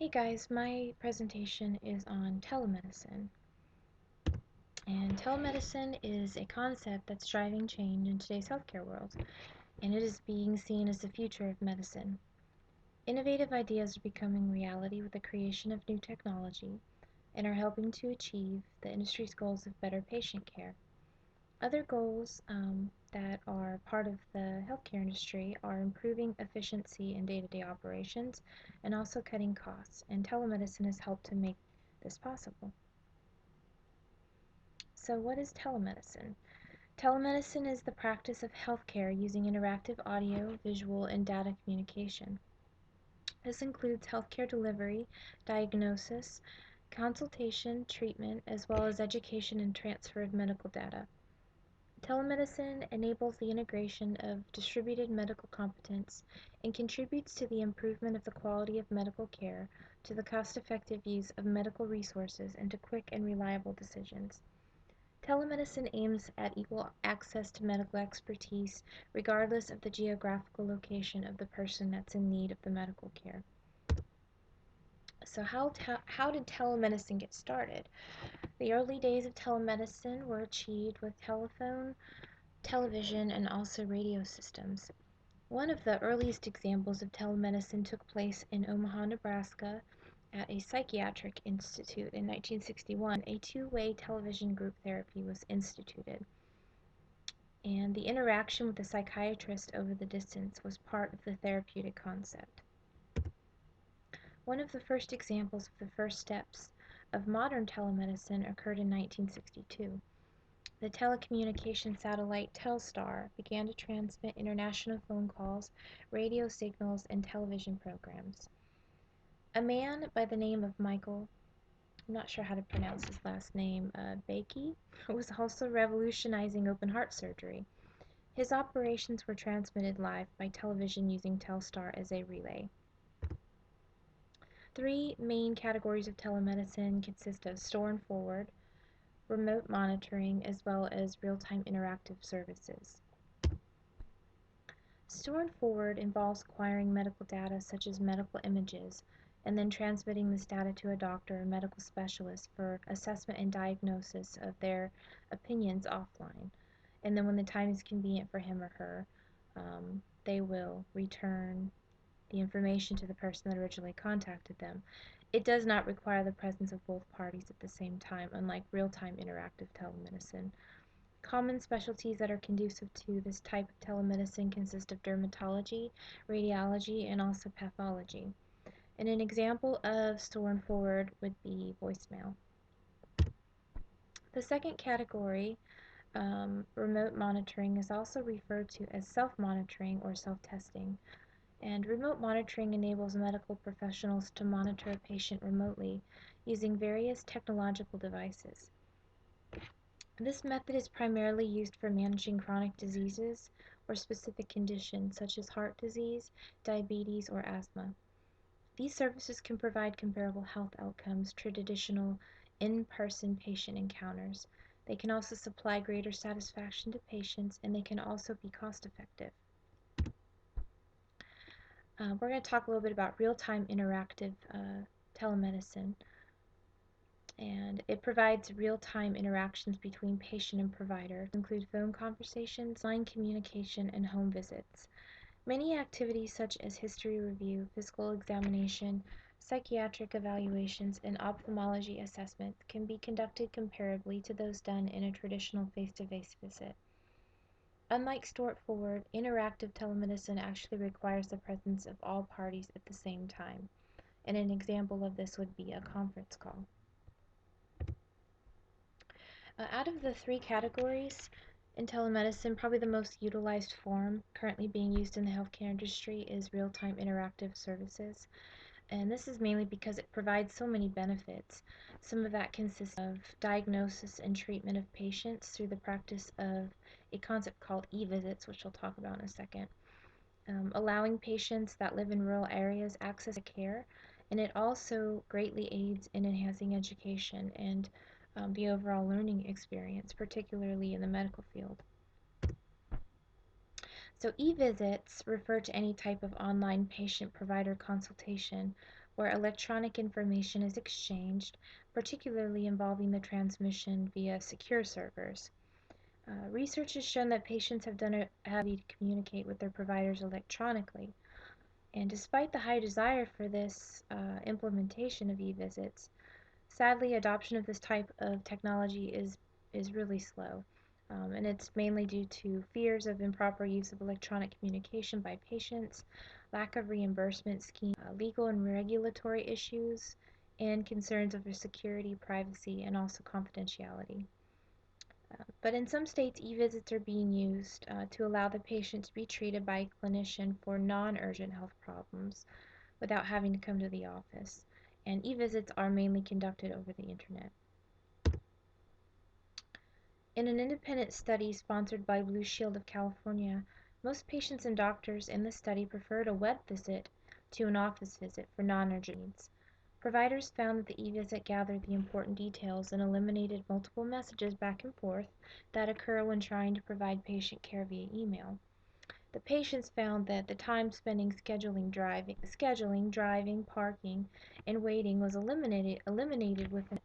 Hey guys, my presentation is on telemedicine. And telemedicine is a concept that's driving change in today's healthcare world, and it is being seen as the future of medicine. Innovative ideas are becoming reality with the creation of new technology and are helping to achieve the industry's goals of better patient care. Other goals that are part of the healthcare industry are improving efficiency in day-to-day operations and also cutting costs, and telemedicine has helped to make this possible. So what is telemedicine? Telemedicine is the practice of healthcare using interactive audio, visual, and data communication. This includes healthcare delivery, diagnosis, consultation, treatment, as well as education and transfer of medical data. Telemedicine enables the integration of distributed medical competence and contributes to the improvement of the quality of medical care, to the cost-effective use of medical resources, and to quick and reliable decisions. Telemedicine aims at equal access to medical expertise regardless of the geographical location of the person that's in need of the medical care. So how did telemedicine get started? The early days of telemedicine were achieved with telephone, television, and also radio systems. One of the earliest examples of telemedicine took place in Omaha, Nebraska, at a psychiatric institute in 1961. A two-way television group therapy was instituted, and the interaction with the psychiatrist over the distance was part of the therapeutic concept. One of the first examples of the first steps of modern telemedicine occurred in 1962. The telecommunication satellite Telstar began to transmit international phone calls, radio signals, and television programs. A man by the name of Michael, I'm not sure how to pronounce his last name, Bakey, was also revolutionizing open heart surgery. His operations were transmitted live by television using Telstar as a relay. Three main categories of telemedicine consist of store and forward, remote monitoring, as well as real-time interactive services. Store and forward involves acquiring medical data such as medical images and then transmitting this data to a doctor or medical specialist for assessment and diagnosis of their opinions offline. And then when the time is convenient for him or her, they will return the information to the person that originally contacted them. It does not require the presence of both parties at the same time, unlike real-time interactive telemedicine. Common specialties that are conducive to this type of telemedicine consist of dermatology, radiology, and also pathology. And an example of store and forward would be voicemail. The second category, remote monitoring, is also referred to as self-monitoring or self-testing. And remote monitoring enables medical professionals to monitor a patient remotely using various technological devices. This method is primarily used for managing chronic diseases or specific conditions such as heart disease, diabetes, or asthma. These services can provide comparable health outcomes to traditional in-person patient encounters. They can also supply greater satisfaction to patients, and they can also be cost-effective. We're going to talk a little bit about real-time interactive telemedicine, and it provides real-time interactions between patient and provider, include phone conversations, line communication, and home visits. Many activities such as history review, physical examination, psychiatric evaluations, and ophthalmology assessment can be conducted comparably to those done in a traditional face-to-face visit. Unlike straightforward, interactive telemedicine actually requires the presence of all parties at the same time, and an example of this would be a conference call. Out of the three categories in telemedicine, probably the most utilized form currently being used in the healthcare industry is real-time interactive services. And this is mainly because it provides so many benefits. Some of that consists of diagnosis and treatment of patients through the practice of a concept called e-visits, which we'll talk about in a second. Allowing patients that live in rural areas access to care, and it also greatly aids in enhancing education and the overall learning experience, particularly in the medical field. So e-visits refer to any type of online patient-provider consultation where electronic information is exchanged, particularly involving the transmission via secure servers. Research has shown that patients have to communicate with their providers electronically, and despite the high desire for this implementation of e-visits, sadly, adoption of this type of technology is really slow, and it's mainly due to fears of improper use of electronic communication by patients, lack of reimbursement schemes, legal and regulatory issues, and concerns over security, privacy, and also confidentiality. But in some states, e-visits are being used to allow the patient to be treated by a clinician for non-urgent health problems without having to come to the office. And e-visits are mainly conducted over the internet. In an independent study sponsored by Blue Shield of California, most patients and doctors in the study preferred a web visit to an office visit for non-urgent needs. Providers found that the e-visit gathered the important details and eliminated multiple messages back and forth that occur when trying to provide patient care via email. The patients found that the time spending scheduling, driving, parking, and waiting was eliminated with it.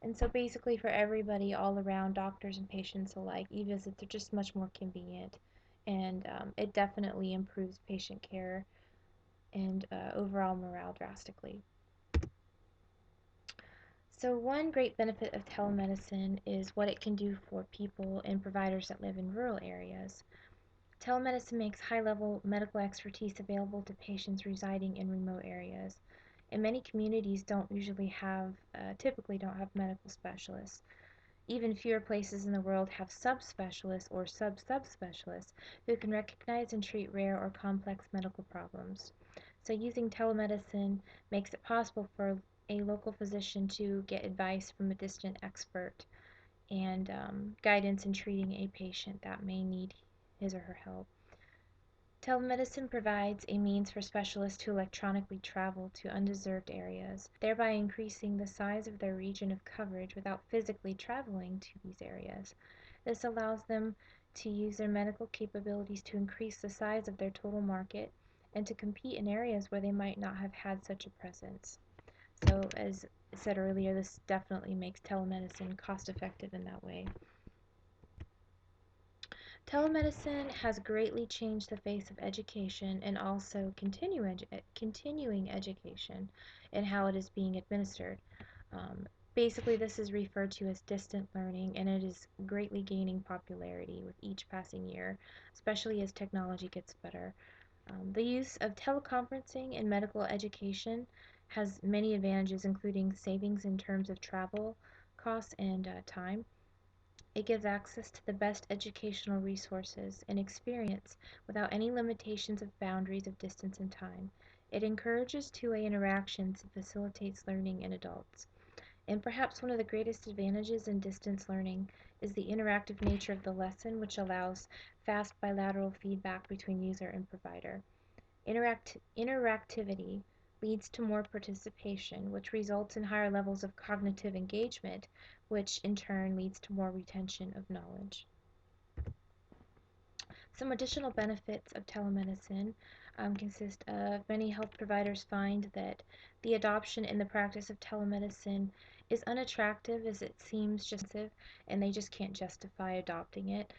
And so basically for everybody all around, doctors and patients alike, e-visits are just much more convenient, and it definitely improves patient care and overall morale drastically. So one great benefit of telemedicine is what it can do for people and providers that live in rural areas. Telemedicine makes high-level medical expertise available to patients residing in remote areas, and many communities typically don't have medical specialists. Even fewer places in the world have subspecialists or sub-subspecialists who can recognize and treat rare or complex medical problems. So using telemedicine makes it possible for a local physician to get advice from a distant expert and guidance in treating a patient that may need his or her help. Telemedicine provides a means for specialists to electronically travel to undeserved areas, thereby increasing the size of their region of coverage without physically traveling to these areas. This allows them to use their medical capabilities to increase the size of their total market and to compete in areas where they might not have had such a presence. So, as I said earlier, this definitely makes telemedicine cost effective in that way. Telemedicine has greatly changed the face of education and also continuing education and how it is being administered. Basically, this is referred to as distant learning, and it is greatly gaining popularity with each passing year, especially as technology gets better. The use of teleconferencing in medical education has many advantages, including savings in terms of travel costs and time. It gives access to the best educational resources and experience without any limitations of boundaries of distance and time. It encourages two-way interactions and facilitates learning in adults. And perhaps one of the greatest advantages in distance learning is the interactive nature of the lesson, which allows fast bilateral feedback between user and provider. Interactivity leads to more participation, which results in higher levels of cognitive engagement, which in turn leads to more retention of knowledge. Some additional benefits of telemedicine consist of many health providers find that the adoption and the practice of telemedicine is unattractive as it seems just expensive and they just can't justify adopting it.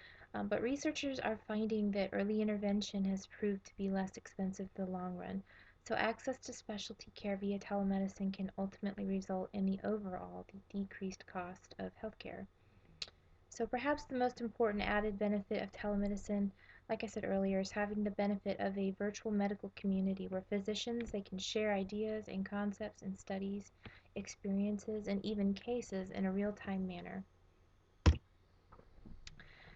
But researchers are finding that early intervention has proved to be less expensive in the long run. So access to specialty care via telemedicine can ultimately result in the overall decreased cost of healthcare. So perhaps the most important added benefit of telemedicine, like I said earlier, is having the benefit of a virtual medical community where physicians they can share ideas and concepts and studies, experiences, and even cases in a real-time manner.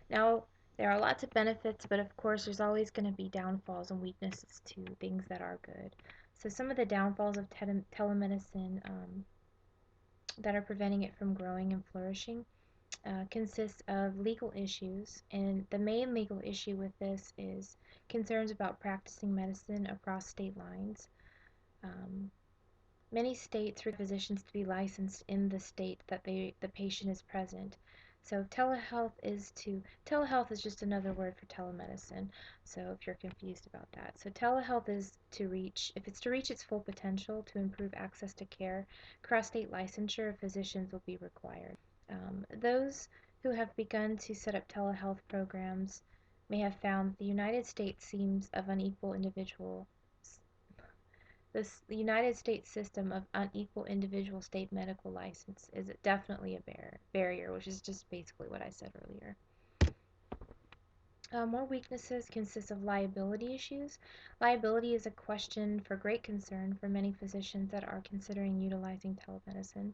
Now, there are lots of benefits, but of course there's always going to be downfalls and weaknesses to things that are good. So some of the downfalls of telemedicine that are preventing it from growing and flourishing consists of legal issues, and the main legal issue with this is concerns about practicing medicine across state lines. Um, Many states require physicians to be licensed in the state that the patient is present. So telehealth is just another word for telemedicine. So if you're confused about that. So telehealth is if it's to reach its full potential to improve access to care, cross-state licensure of physicians will be required. Those who have begun to set up telehealth programs may have found the United States seems of unequal individual the United States system of unequal individual state medical license is definitely a barrier, which is just basically what I said earlier. More weaknesses consist of liability issues. Liability is a question for great concern for many physicians that are considering utilizing telemedicine.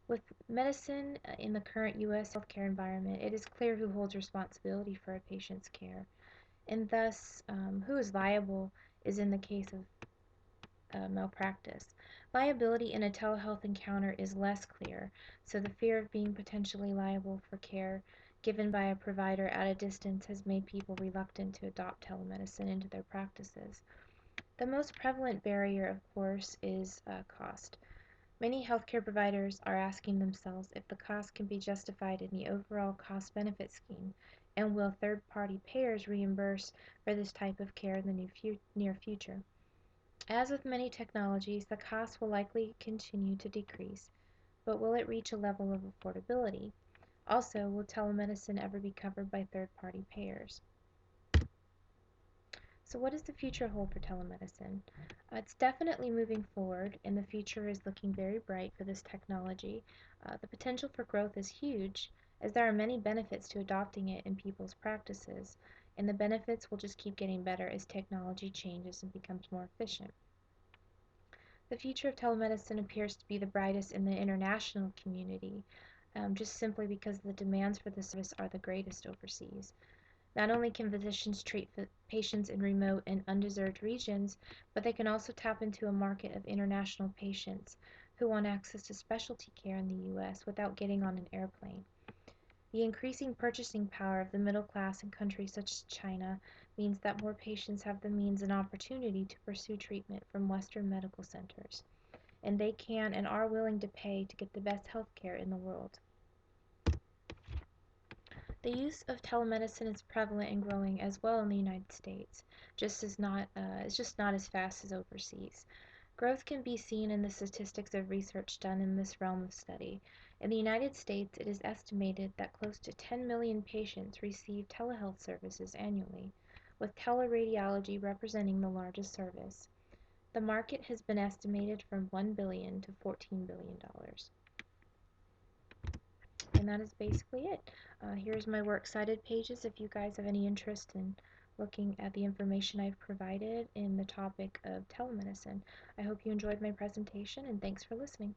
With medicine in the current U.S. healthcare environment, it is clear who holds responsibility for a patient's care, and thus who is liable is in the case of malpractice. Liability in a telehealth encounter is less clear, so the fear of being potentially liable for care given by a provider at a distance has made people reluctant to adopt telemedicine into their practices. The most prevalent barrier, of course, is cost. Many healthcare providers are asking themselves if the cost can be justified in the overall cost-benefit scheme, and will third-party payers reimburse for this type of care in the near future. As with many technologies, the cost will likely continue to decrease, but will it reach a level of affordability? Also, will telemedicine ever be covered by third-party payers? So what does the future hold for telemedicine? It's definitely moving forward, and the future is looking very bright for this technology. The potential for growth is huge, as there are many benefits to adopting it in people's practices, and the benefits will just keep getting better as technology changes and becomes more efficient. The future of telemedicine appears to be the brightest in the international community, just simply because the demands for the service are the greatest overseas. Not only can physicians treat patients in remote and undeserved regions, but they can also tap into a market of international patients who want access to specialty care in the U.S. without getting on an airplane. The increasing purchasing power of the middle class in countries such as China means that more patients have the means and opportunity to pursue treatment from Western medical centers, and they can and are willing to pay to get the best health care in the world. The use of telemedicine is prevalent and growing as well in the United States, it's just not as fast as overseas. Growth can be seen in the statistics of research done in this realm of study. In the United States, it is estimated that close to 10 million patients receive telehealth services annually, with teleradiology representing the largest service. The market has been estimated from $1 billion to $14 billion. And that is basically it. Here's my works cited pages if you guys have any interest in looking at the information I've provided in the topic of telemedicine. I hope you enjoyed my presentation, and thanks for listening.